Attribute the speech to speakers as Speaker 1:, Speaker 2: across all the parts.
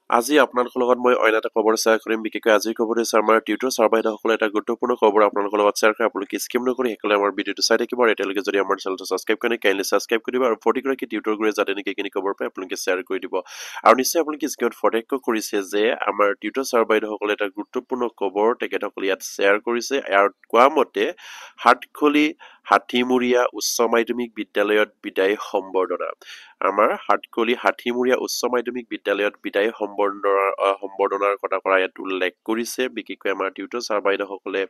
Speaker 1: আজি আপোনালোকৰ লগত মই অন্য এটা খবৰ শ্বেয়াৰ কৰিম বিশেষকৈ আজিৰ খবৰ হৈছে আমাৰ টিউটৰ ছাৰ বাইদেউসকলে এটা গুৰুত্বপূৰ্ণ খবৰ আপোনালোকৰ লগত শ্বেয়াৰ কৰি আপোনালোকে স্কিপ নকৰি সেইকাৰণে আমাৰ ভিডিঅ'টো চাই থাকিব আৰু এতিয়ালৈকে যদি আমাৰ চেনেলটো ছাবস্ক্ৰাইব কৰে কাইণ্ডলি ছাবস্ক্ৰাইব কৰি দিব আৰু প্ৰতিগৰাকী টিউটৰ গুৰুৱে যাতে নেকি এইখিনি খবৰ পায় আপোনালোকে শ্বেয়াৰ কৰি দিব আৰু নিশ্চয় আপোনালোকে স্ক্ৰীনত ফটেক্য কৰিছে যে আমাৰ টিউটৰ ছাৰ বাইদেউসকলে এটা গুৰুত্বপূৰ্ণ খবৰ তেখেতসকলে ইয়াত শ্বেয়াৰ কৰিছে আৰু কোৱা মতে হাটখলি হাতীমূৰীয়া উচ্চ মাধ্যমিক বিদ্যালয়ত বিদায় সম্বৰ্ধনা আমাৰ হাটকলি হাতীমূৰীয়া উচ্চ মাধ্যমিক বিদ্যালয়ত বিদায় সম্বৰ্ধনাৰ কথা কৰা ইয়াত উল্লেখ কৰিছে বিশেষকৈ আমাৰ টিউটৰ ছাৰ বাইদেউসকলে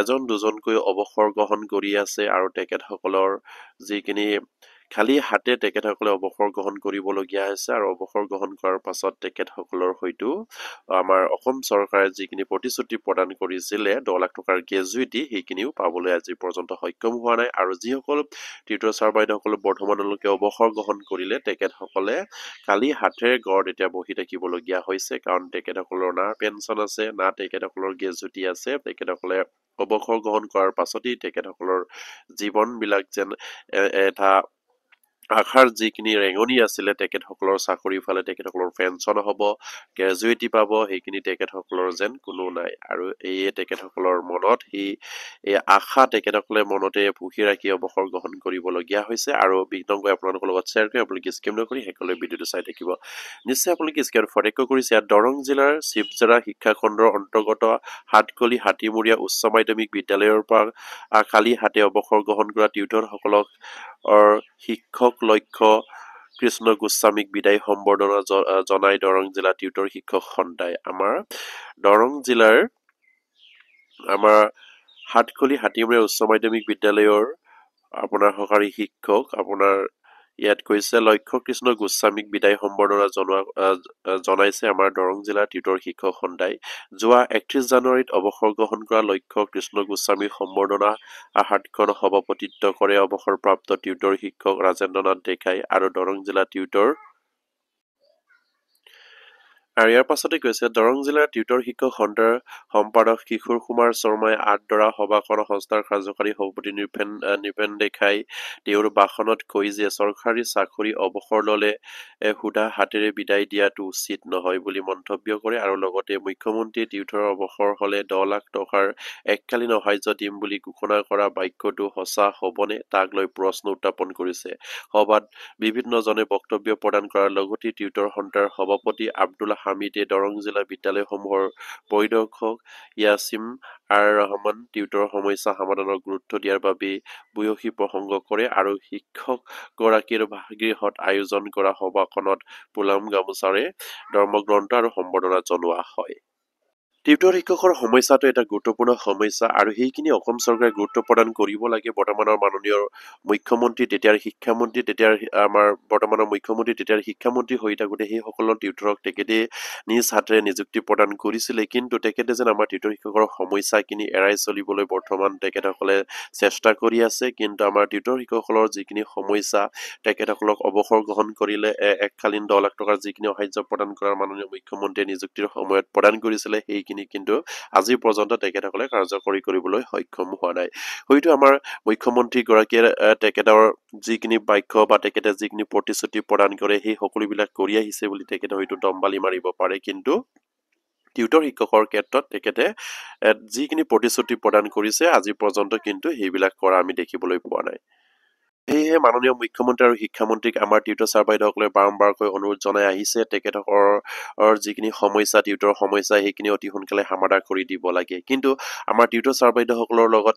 Speaker 1: এজন দুজনকৈ অৱসৰ গ্ৰহণ কৰি আছে আৰু তেখেতসকলৰ যিখিনি খালী হাতে তেখেতসকলে অৱসৰ গ্ৰহণ কৰিবলগীয়া হৈছে আৰু অৱসৰ গ্ৰহণ কৰাৰ পাছত তেখেতসকলৰ হয়তো আমাৰ অসম চৰকাৰে যিখিনি প্ৰতিশ্ৰুতি প্ৰদান কৰিছিলে 10 লাখ টকাৰ গ্ৰেজুইটি সেইখিনিও পাবলৈ আজি পৰ্যন্ত সক্ষম হোৱা নাই আৰু যিসকল টিউটৰ ছাৰ বাইদেউসকলে বৰ্তমানলৈকে অৱসৰ গ্ৰহণ কৰিলে তেখেতসকলে খালী হাতেৰে ঘৰত এতিয়া বহি থাকিবলগীয়া হৈছে কাৰণ তেখেতসকলৰ না পেঞ্চন আছে না তেখেতসকলৰ গ্ৰেজুইটি আছে তেখেতসকলে অৱসৰ গ্ৰহণ কৰাৰ পাছতেই তেখেতসকলৰ জীৱনবিলাক যেন এটা আশাৰ যিখিনি ৰেঙনি আছিলে তেখেতসকলৰ চাকৰিৰ ফালে তেখেতসকলৰ পেঞ্চন হ'ব গ্ৰেজুইটি পাব সেইখিনি তেখেতসকলৰ যেন কোনো নাই আৰু এইয়ে তেখেতসকলৰ মনত এই আশা তেখেতসকলে মনতে পুহি ৰাখি অৱসৰ গ্ৰহণ কৰিবলগীয়া হৈছে আৰু বিতংকৈ আপোনালোকৰ লগত শ্বেয়াৰ কৰি আপোনালোকে স্কিপ নকৰি সকলোৱে ভিডিঅ'টো চাই থাকিব নিশ্চয় আপোনালোকে স্ক্ৰীনত ফটেক্য কৰিছে ইয়াত দৰং জিলাৰ শিৱজাৰা শিক্ষাখণ্ডৰ অন্তৰ্গত হাটকলি হাতীমূৰীয়া উচ্চ মাধ্যমিক বিদ্যালয়ৰ পৰা খালী হাতে অৱসৰ গ্ৰহণ কৰা টিউটৰসকলক শিক্ষক লক্ষ্য কৃষ্ণ গোস্বামীক বিদায় সম্বৰ্ধনা জনাই দৰং জিলা টিউটৰ শিক্ষক সন্থাই আমাৰ দৰং জিলাৰ আমাৰ হাটখলি হাতীমূৰীয়া উচ্চ মাধ্যমিক বিদ্যালয়ৰ আপোনাৰ সহকাৰী শিক্ষক আপোনাৰ ইয়াত কৈছে লক্ষ্য কৃষ্ণ গোস্বামীক বিদায় সম্বৰ্ধনা জনাইছে আমাৰ দৰং জিলাৰ টিউটৰ শিক্ষক সন্থাই যোৱা 31 জানুৱাৰীত অৱসৰ গ্ৰহণ কৰা লক্ষ্য কৃষ্ণ গোস্বামীৰ সম্বৰ্ধনা হাটখন সভাপতিত্ব কৰে অৱসৰপ্ৰাপ্ত টিউটৰ শিক্ষক ৰাজেন্দ্ৰ নাথ ডেকাই আৰু দৰং জিলা টিউটৰ আৰু ইয়াৰ পাছতে কৈছে দৰং জিলাৰ টিউটৰ শিক্ষক সন্থাৰ সম্পাদক কিশোৰ কুমাৰ শৰ্মাই আদৰা সভাখন সংস্থাৰ কাৰ্যকাৰী সভাপতি নৃপেন ডেকাই তেওঁৰ ভাষণত কয় যে চৰকাৰী চাকৰি অৱসৰ ললে সুধা হাতেৰে বিদায় দিয়াটো উচিত নহয় বুলি মন্তব্য কৰে আৰু লগতে মুখ্যমন্ত্ৰীয়ে টিউটৰৰ অৱসৰ হলে 10 লাখ টকাৰ এককালীন সাহায্য দিম বুলি ঘোষণা কৰা বাক্যটো সঁচা হবনে তাক লৈ প্ৰশ্ন উত্থাপন কৰিছে সভাত বিভিন্নজনে বক্তব্য প্ৰদান কৰাৰ লগতে টিউটৰ সন্থাৰ সভাপতি আব্দুল হামিদে দৰং জিলা বিদ্যালয়সমূহৰ পৰিদৰ্শক ইয়াছিম আৰ ৰহমান টিউটৰ সমস্যা সমাধানৰ গুৰুত্ব দিয়াৰ বাবে ভূয়সী প্ৰসংগ কৰে আৰু শিক্ষক গৰাকীৰ ভাগৃহত আয়োজন কৰা সভাখনত পুলাম গামোচাৰে ধৰ্মগ্ৰন্থ আৰু সম্বৰ্ধনা জনোৱা হয় টিউটৰ শিক্ষকৰ সমস্যাটো এটা গুৰুত্বপূৰ্ণ সমস্যা আৰু সেইখিনি অসম চৰকাৰে গুৰুত্ব প্ৰদান কৰিব লাগে বৰ্তমানৰ মাননীয় মুখ্যমন্ত্ৰী তেতিয়াৰ শিক্ষামন্ত্ৰী তেতিয়াৰ আমাৰ বৰ্তমানৰ মুখ্যমন্ত্ৰী তেতিয়াৰ শিক্ষামন্ত্ৰী হৈ থাকোঁতে সেইসকলৰ টিউটৰক তেখেতে নিজ হাতেৰে নিযুক্তি প্ৰদান কৰিছিলে কিন্তু তেখেতে যেন আমাৰ টিউটৰ শিক্ষকৰ সমস্যাখিনি এৰাই চলিবলৈ বৰ্তমান তেখেতসকলে চেষ্টা কৰি আছে কিন্তু আমাৰ টিউটৰ শিক্ষকসকলৰ যিখিনি সমস্যা তেখেতসকলক অৱসৰ গ্ৰহণ কৰিলে এককালীন 10 লাখ টকাৰ যিখিনি সাহায্য প্ৰদান কৰাৰ মাননীয় মুখ্যমন্ত্ৰীয়ে নিযুক্তিৰ সময়ত প্ৰদান কৰিছিলে সেইখিনি কিন্তু আজি পৰ্যন্ত তেখেতসকলে কাৰ্যকৰী কৰিবলৈ সক্ষম হোৱা নাই হয়তো আমাৰ মুখ্যমন্ত্ৰী গৰাকীয়ে তেখেতৰ যিখিনি বাক্য বা তেখেতে যিখিনি প্ৰতিশ্ৰুতি প্ৰদান কৰে সেই সকলোবিলাক কৰি আহিছে বুলি তেখেতে হয়তো দমবালি মাৰিব পাৰে কিন্তু টিউটৰ শিক্ষকৰ ক্ষেত্ৰত তেখেতে যিখিনি প্ৰতিশ্ৰুতি প্ৰদান কৰিছে আজি পৰ্যন্ত কিন্তু সেইবিলাক কৰা আমি দেখিবলৈ পোৱা নাই সেয়েহে মাননীয় মুখ্যমন্ত্ৰী আৰু শিক্ষামন্ত্ৰীক আমাৰ টিউটৰ ছাৰ বাইদেউসকলে বাৰম্বাৰকৈ অনুৰোধ জনাই আহিছে তেখেতসকলৰ যিখিনি সমস্যা টিউটৰ সমস্যা সেইখিনি অতি সোনকালে সমাধান কৰি দিব লাগে কিন্তু আমাৰ টিউটৰ ছাৰ বাইদেউসকলৰ লগত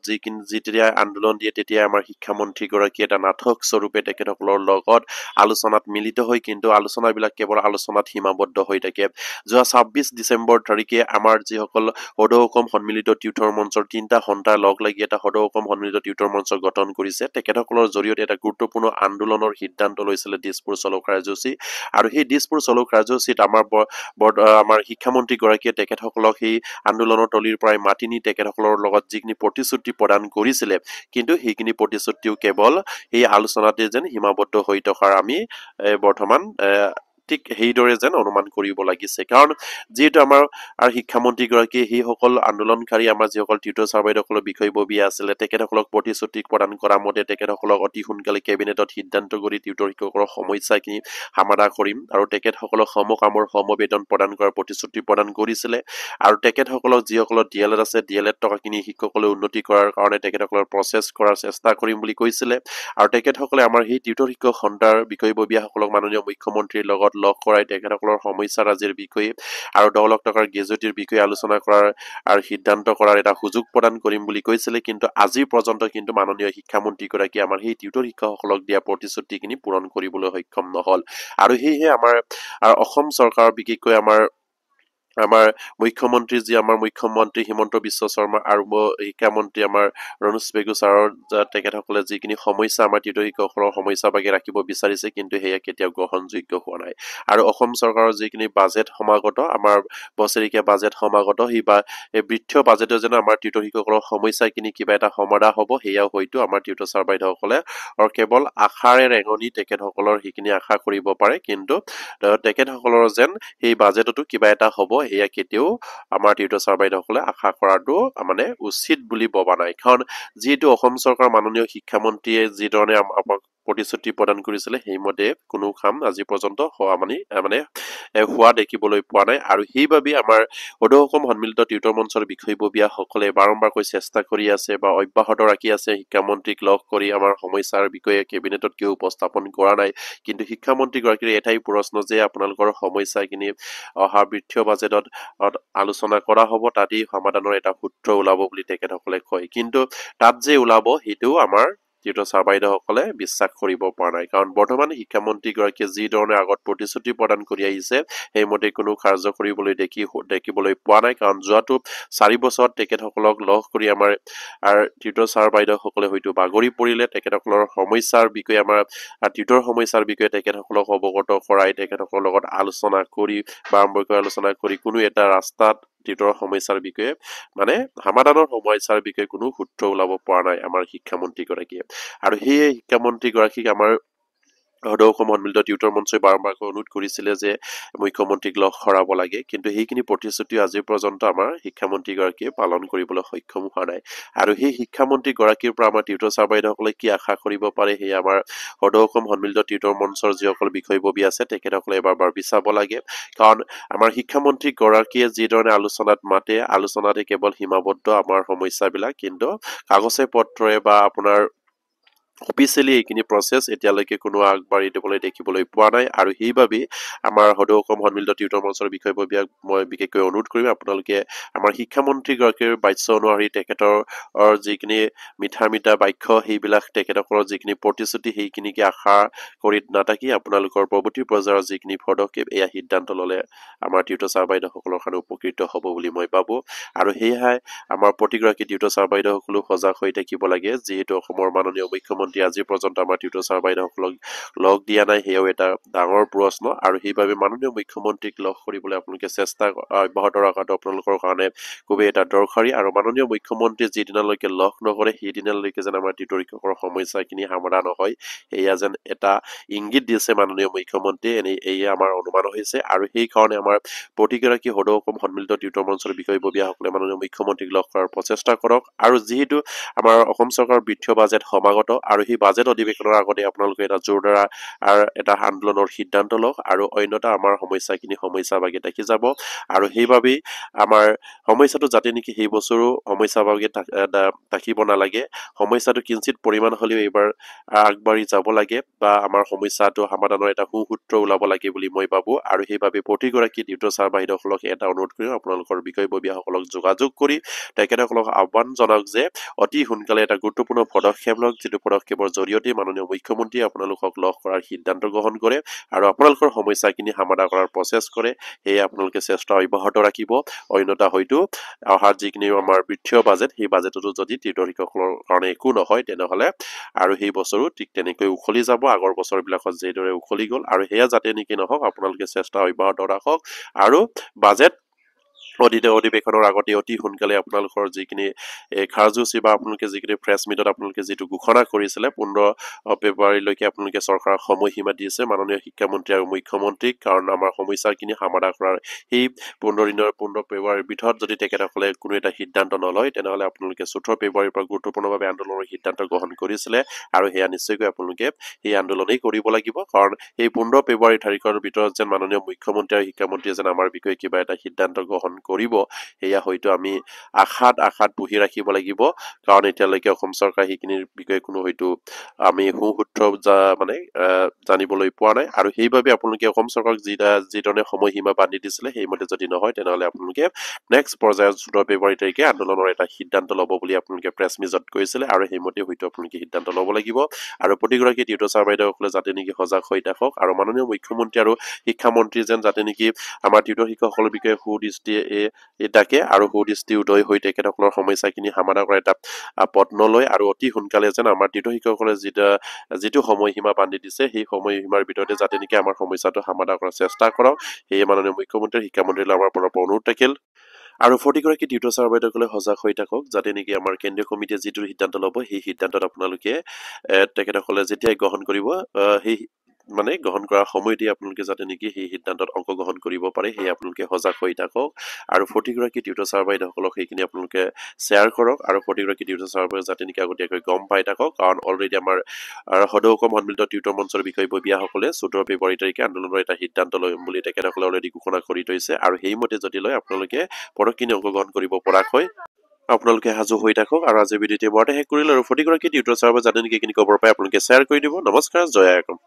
Speaker 1: যেতিয়া আন্দোলন দিয়ে তেতিয়া আমাৰ শিক্ষামন্ত্ৰীগৰাকী এটা নাটক স্বৰূপে তেখেতসকলৰ লগত আলোচনাত মিলিত হৈ কিন্তু আলোচনাবিলাক কেৱল আলোচনাত সীমাবদ্ধ হৈ থাকে যোৱা 26 ডিচেম্বৰ তাৰিখে আমাৰ যিসকল সদৌ অসম সন্মিলিত টিউটৰ মঞ্চৰ 3টা সন্থা লগ লাগি এটা সদৌ অসম সন্মিলিত টিউটৰ মঞ্চ গঠন কৰিছে তেখেতসকলৰ জৰিয়তে এটা গুৰুত্বপূৰ্ণ আন্দোলনৰ সিদ্ধান্ত লৈছিলে দিছপুৰ চলো কাৰ্যসূচী আৰু সেই দিছপুৰ চলো কাৰ্যসূচীত আমাৰ শিক্ষামন্ত্ৰী গৰাকীয়ে তেখেতসকলক সেই আন্দোলনৰ তলিৰ পৰাই মাতি নি তেখেতসকলৰ লগত যিখিনি প্ৰতিশ্ৰুতি প্ৰদান কৰিছিলে কিন্তু সেইখিনি প্ৰতিশ্ৰুতিও কেৱল এই আলোচনাতে যেন সীমাবদ্ধ হৈ থকাৰ আমি বৰ্তমান ঠিক সেইদৰে যেন অনুমান কৰিব লাগিছে কাৰণ যিহেতু আমাৰ শিক্ষামন্ত্ৰীগৰাকীয়ে সেইসকল আন্দোলনকাৰী আমাৰ যিসকল টিউটৰ ছাৰ বাইদেউসকলৰ বিষয়ববীয়া আছিলে তেখেতসকলক প্ৰতিশ্ৰুতি প্ৰদান কৰা মতে তেখেতসকলক অতি সোনকালে কেবিনেটত সিদ্ধান্ত কৰি টিউটৰ শিক্ষকসকলৰ সমস্যাখিনি সমাধান কৰিম আৰু তেখেতসকলক সমকামৰ সমবেতন প্ৰদান কৰাৰ প্ৰতিশ্ৰুতি প্ৰদান কৰিছিলে আৰু তেখেতসকলক যিসকলৰ DLED আছে DLED টকাখিনি শিক্ষকসকলে উন্নতি কৰাৰ কাৰণে তেখেতসকলৰ প্ৰচেছ কৰাৰ চেষ্টা কৰিম বুলি কৈছিলে আৰু তেখেতসকলে আমাৰ সেই টিউটৰ শিক্ষক সন্থাৰ বিষয়ববীয়াসকলক মাননীয় মুখ্যমন্ত্ৰীৰ লগত লগ কৰাই তেখেতসকলৰ সমস্যাৰাজিৰ বিষয়ে আৰু 10 লাখ টকাৰ গ্ৰেজুৱেটিৰ বিষয়ে আলোচনা কৰাৰ আৰু সিদ্ধান্ত কৰাৰ এটা সুযোগ প্ৰদান কৰিম বুলি কৈছিলে কিন্তু আজি পৰ্যন্ত কিন্তু মাননীয় শিক্ষামন্ত্ৰীগৰাকী আমাৰ সেই টিউটৰ শিক্ষকসকলক দিয়া প্ৰতিশ্ৰুতিখিনি পূৰণ কৰিবলৈ সক্ষম নহল আৰু সেয়েহে আমাৰ অসম চৰকাৰৰ বিশেষকৈ আমাৰ মুখ্যমন্ত্ৰী হিমন্ত বিশ্ব শৰ্মা আৰু শিক্ষামন্ত্ৰী আমাৰ ৰণোজ পেগু ছাৰৰ তেখেতসকলে যিখিনি সমস্যা আমাৰ টিউটৰ শিক্ষকসকলৰ সমস্যা বাগে ৰাখিব বিচাৰিছে কিন্তু সেয়া কেতিয়াও গ্ৰহণযোগ্য হোৱা নাই আৰু অসম চৰকাৰৰ যিখিনি বাজেট সমাগত আমাৰ বছৰেকীয়া বাজেট সমাগত এই বৃদ্ধ বাজেটে যেন আমাৰ টিউটৰ শিক্ষকসকলৰ সমস্যাখিনি কিবা এটা সমাধান হ'ব সেয়াও হয়তো আমাৰ টিউটৰ ছাৰ বাইদেউসকলে কেৱল আশাৰে ৰেঙনি তেখেতসকলৰ সেইখিনি আশা কৰিব পাৰে কিন্তু তেখেতসকলৰ যেন সেই বাজেটতো কিবা এটা হ'ব এয়া কেতিয়াও আমাৰ টিউটৰ ছাৰ বাইদেউসকলে আশা কৰাটো মানে উচিত বুলি ভবা নাই কাৰণ যিহেতু অসম চৰকাৰৰ মাননীয় শিক্ষামন্ত্ৰীয়ে যিধৰণে আমাক প্ৰতিশ্ৰুতি প্ৰদান কৰিছিলে সেইমতে কোনো কাম আজি পৰ্যন্ত হোৱা দেখিবলৈ পোৱা নাই আৰু সেইবাবে আমাৰ সদৌ অসম সন্মিলিত টিউটৰ মঞ্চৰ বিষয়ববীয়াসকলে বাৰম্বাৰকৈ চেষ্টা কৰি আছে বা অব্যাহত ৰাখি আছে শিক্ষামন্ত্ৰীক লগ কৰি আমাৰ সমস্যাৰ বিষয়ে কেবিনেটত কিয় উপস্থাপন কৰা নাই কিন্তু শিক্ষামন্ত্ৰীগৰাকীৰ এটাই প্ৰশ্ন যে আপোনালোকৰ সমস্যাখিনি অহা বৃদ্ধ বাজেটত আলোচনা কৰা হ'ব তাতেই সমাধানৰ এটা সূত্ৰ ওলাব বুলি তেখেতসকলে কয় কিন্তু তাত যে ওলাব সেইটোও আমাৰ টিউটৰ ছাৰ বাইদেউসকলে বিশ্বাস কৰিব পৰা নাই কাৰণ বৰ্তমান শিক্ষামন্ত্ৰীগৰাকীয়ে যি ধৰণে আগত প্ৰতিশ্ৰুতি প্ৰদান কৰি আহিছে সেইমতে কোনো কাৰ্য কৰিবলৈ দেখিবলৈ পোৱা নাই কাৰণ যোৱাটো 4 বছৰত তেখেতসকলক লগ কৰি আমাৰ টিউটৰ ছাৰ বাইদেউসকলে হয়তো বাগৰি পৰিলে তেখেতসকলৰ সমস্যাৰ বিষয়ে আমাৰ টিউটৰ সমস্যাৰ বিষয়ে তেখেতসকলক অৱগত কৰাই তেখেতসকলৰ লগত আলোচনা কৰি কোনো এটা ৰাস্তাত টিউটৰ সমস্যাৰ বিষয়ে মানে সমাধানৰ সমস্যাৰ বিষয়ে কোনো সূত্ৰ ওলাব পৰা নাই আমাৰ শিক্ষামন্ত্ৰীগৰাকীয়ে আৰু সেয়ে শিক্ষামন্ত্ৰীগৰাকীক আমাৰ সদৌ অসম সন্মিলিত টিউটৰ মঞ্চই বাৰম্বাৰকৈ অনুৰোধ কৰিছিলে যে মুখ্যমন্ত্ৰীক লগ কৰাব লাগে কিন্তু সেইখিনি প্ৰতিশ্ৰুতি আজি পৰ্যন্ত আমাৰ শিক্ষামন্ত্ৰীগৰাকীয়ে পালন কৰিবলৈ সক্ষম হোৱা নাই আৰু সেই শিক্ষামন্ত্ৰীগৰাকীৰ পৰা আমাৰ টিউটৰ ছাৰ বাইদেউসকলে কি আশা কৰিব পাৰে সেই আমাৰ সদৌ অসম সন্মিলিত টিউটৰ মঞ্চৰ যিসকল বিষয়ববী আছে তেখেতসকলে এবাৰ ভাবি চাব লাগে কাৰণ আমাৰ শিক্ষামন্ত্ৰীগৰাকীয়ে যিধৰণে আলোচনাত মাতে আলোচনাতে কেৱল সীমাবদ্ধ আমাৰ সমস্যাবিলাক কিন্তু কাগজে পত্ৰৰে বা আপোনাৰ অফিচিয়েলি এইখিনি প্ৰচেছ এতিয়ালৈকে কোনো আগবাঢ়ি দিবলৈ দেখিবলৈ পোৱা নাই আৰু সেইবাবেই আমাৰ সদৌ অসম সন্মিলিত টিউটৰ মঞ্চৰ বিষয়ববীয়াক মই বিশেষকৈ অনুৰোধ কৰিম আপোনালোকে আমাৰ শিক্ষামন্ত্ৰীগৰাকীৰ বাচ্য অনুসৰি তেখেতৰ যিখিনি মিঠা বাক্য সেইবিলাক তেখেতসকলৰ যিখিনি প্ৰতিশ্ৰুতি সেইখিনিকে আশা কৰি নাথাকি আপোনালোকৰ পৰৱৰ্তী পৰ্যায়ৰ যিখিনি পদক্ষেপ এয়া সিদ্ধান্ত ল'লে আমাৰ টিউটৰ ছাৰ বাইদেউসকলৰ কাৰণে উপকৃত হ'ব বুলি মই ভাবোঁ আৰু সেয়াই আমাৰ প্ৰতিগৰাকী টিউটৰ ছাৰ বাইদেউসকলো সজাগ হৈ থাকিব লাগে যিহেতু অসমৰ মাননীয় মুখ্যমন্ত্ৰী আজি পৰ্যন্ত আমাৰ টিউটৰ ছাৰ বাইদেউসকলক লগ দিয়া নাই সেয়াও এটা ডাঙৰ প্ৰশ্ন আৰু সেইবাবে মাননীয় মুখ্যমন্ত্ৰীক লগ কৰিবলৈ আপোনালোকে চেষ্টা অব্যাহত ৰখাটো আপোনালোকৰ কাৰণে খুবেই এটা দৰকাৰী আৰু মাননীয় মুখ্যমন্ত্ৰীয়ে যিদিনালৈকে লগ নকৰে সেইদিনালৈকে যেন আমাৰ টিউটৰ শিক্ষকৰ সমস্যাখিনি সমাধান নহয় এয়া যেন এটা ইংগিত দিছে মাননীয় মুখ্যমন্ত্ৰীয়ে এয়া আমাৰ অনুমান হৈছে আৰু সেইকাৰণে আমাৰ প্ৰতিগৰাকী সদৌ অসম সন্মিলিত টিউটৰ মঞ্চৰ বিষয়ববীয়াসকলে মাননীয় মুখ্যমন্ত্ৰীক লগ কৰাৰ প্ৰচেষ্টা কৰক আৰু যিহেতু আমাৰ অসম চৰকাৰৰ বৃদ্ধ বাজেট সমাগত আৰু সেই বাজেট অধিৱেশনৰ আগতে আপোনালোকে এটা জোৰদাৰ এটা আন্দোলনৰ সিদ্ধান্ত লওক আৰু অন্যথা আমাৰ সমস্যা বাগি থাকি যাব আৰু সেইবাবেই আমাৰ সমস্যাটো যাতে নেকি সেই বছৰো সমস্যা বাগি থাকিব নালাগে সমস্যাটো কিঞ্চিত পৰিমাণ হ'লেও এইবাৰ আগবাঢ়ি যাব লাগে বা আমাৰ সমস্যাটো সমাধানৰ এটা সুসূত্ৰ ওলাব লাগে বুলি মই ভাবোঁ আৰু সেইবাবে প্ৰতিগৰাকী টিউটৰ ছাৰ বাইদেউসকলক এটা অনুৰোধ কৰিম আপোনালোকৰ বিষয়ববীয়াসকলক যোগাযোগ কৰি তেখেতসকলক আহ্বান জনাওক যে অতি সোনকালে এটা গুৰুত্বপূৰ্ণ পদক্ষেপ লওক যিটো পদক্ষেপৰ জৰিয়তে মাননীয় মুখ্যমন্ত্ৰীয়ে আপোনালোকক লগ কৰাৰ সিদ্ধান্ত গ্ৰহণ কৰে আৰু আপোনালোকৰ সমস্যাখিনি সমাধান কৰাৰ প্ৰচেছ কৰে সেয়ে আপোনালোকে চেষ্টা অব্যাহত ৰাখিব অন্যথা হয়তো অহাৰ যিখিনি আমাৰ বৃদ্ধ বাজেট সেই বাজেটতো যদি টিউটৰ শিক্ষকসকলৰ কাৰণে একো নহয় তেনেহ'লে আৰু সেই বছৰো ঠিক তেনেকৈ উখলি যাব আগৰ বছৰবিলাকত যিদৰে উখলি গ'ল আৰু সেয়া যাতে নেকি নহওক আপোনালোকে চেষ্টা অব্যাহত ৰাখক আৰু বাজেট অধিৱেশনৰ আগতে অতি সোনকালে আপোনালোকৰ যিখিনি কাৰ্যসূচী বা আপোনালোকে যিখিনি প্ৰেছ মিটত আপোনালোকে যিটো ঘোষণা কৰিছিলে 15 ফেব্ৰুৱাৰীলৈকে আপোনালোকে চৰকাৰৰ সময়সীমা দিছে মাননীয় শিক্ষামন্ত্ৰী আৰু মুখ্যমন্ত্ৰীক, কাৰণ আমাৰ সমস্যাখিনি সমাধান কৰাৰ সেই 15 ফেব্ৰুৱাৰীৰ ভিতৰত যদি তেখেতসকলে কোনো এটা সিদ্ধান্ত নলয় তেনেহ'লে আপোনালোকে 14 ফেব্ৰুৱাৰীৰ পৰা গুৰুত্বপূৰ্ণভাৱে আন্দোলনৰ সিদ্ধান্ত গ্ৰহণ কৰিছিলে আৰু সেয়া নিশ্চয়কৈ আপোনালোকে সেই আন্দোলনেই কৰিব লাগিব, কাৰণ এই 15 ফেব্ৰুৱাৰী তাৰিখৰ ভিতৰত যেন মাননীয় মুখ্যমন্ত্ৰী আৰু শিক্ষামন্ত্ৰীয়ে যেন আমাৰ বিষয়ে কিবা এটা সিদ্ধান্ত গ্ৰহণ কৰিব, সেয়া হয়তো আমি আশাত বহি ৰাখিব লাগিব, কাৰণ এতিয়ালৈকে অসম চৰকাৰ সেইখিনিৰ বিষয়ে কোনো হয়তো আমি সুসূত্ৰ জানিবলৈ পোৱা নাই, আৰু সেইবাবে আপোনালোকে অসম চৰকাৰক যিধৰণে সময়সীমা বান্ধি দিছিলে সেইমতে যদি নহয় তেনেহ'লে আপোনালোকে নেক্সট পৰ্যায়ত 14 ফেব্ৰুৱাৰী তাৰিখে আন্দোলনৰ এটা সিদ্ধান্ত ল'ব বুলি আপোনালোকে প্ৰেছ মিটত কৈছিলে, আৰু সেইমতে হয়তো আপোনালোকে সিদ্ধান্ত ল'ব লাগিব। আৰু প্ৰতিগৰাকী টিউটৰ ছাৰ বাইদেউসকলে যাতে নেকি সজাগ হৈ থাকক, আৰু মাননীয় মুখ্যমন্ত্ৰী আৰু শিক্ষামন্ত্ৰী যেন যাতে নেকি আমাৰ টিউটৰ শিক্ষকসকলৰ বিষয়ে সুদৃষ্টি ডাকে আৰু সুদৃষ্টি উদয় হৈ তেখেতসকলৰ সমস্যাখিনি সমাধান কৰা এটা পথ নলয়, আৰু অতি সোনকালে যেন আমাৰ টিউটৰ শিক্ষকসকলে যিটো সময়সীমা বান্ধি দিছে সেই সময়সীমাৰ ভিতৰতে যাতে নেকি আমাৰ সমস্যাটো সমাধান কৰাৰ চেষ্টা কৰক, সেয়ে মাননীয় মুখ্যমন্ত্ৰী শিক্ষামন্ত্ৰীলৈ আমাৰ পৰা অনুৰোধ থাকিল। আৰু প্ৰতিগৰাকী টিউটৰ ছাৰ বাইদেউসকলে সজাগ হৈ থাকক, যাতে নেকি আমাৰ কেন্দ্ৰীয় কমিটিয়ে যিটো সিদ্ধান্ত ল'ব সেই সিদ্ধান্তত আপোনালোকে তেখেতসকলে যেতিয়াই গ্ৰহণ কৰিব সেই গ্ৰহণ কৰাৰ সময়তে আপোনালোকে যাতে নেকি সেই সিদ্ধান্তত অংশগ্ৰহণ কৰিব পাৰে, সেয়ে আপোনালোকে সজাগ হৈ থাকক। আৰু প্ৰতিগৰাকী টিউটৰ ছাৰ বাইদেউসকলক সেইখিনি আপোনালোকে শ্বেয়াৰ কৰক, আৰু প্ৰতিগৰাকী টিউটৰ ছাৰ বাইদেউ যাতে নেকি আগতীয়াকৈ গম পাই থাকক, কাৰণ অলৰেডি আমাৰ সদৌ অসম সন্মিলিত টিউটৰ মঞ্চৰ বিষয়ববীয়াসকলে 14 ফেব্ৰুৱাৰী তাৰিখে আন্দোলনৰ এটা সিদ্ধান্ত লয় বুলি তেখেতসকলে অলৰেডি ঘোষণা কৰি থৈছে, আৰু সেইমতে যদি লয় আপোনালোকে পদকখিনি অংশগ্ৰহণ কৰিব পৰাকৈ আপোনালোকে সাজু হৈ থাকক। আৰু আজিৰ ভিডিঅ'টি মতে শেষ কৰিলে, আৰু প্ৰতিগৰাকী টিউটৰ ছাৰ যাতে নেকি এইখিনি খবৰ পাই আপোনালোকে শ্বেয়াৰ কৰি দিব। নমস্কাৰ, জয় আইকম।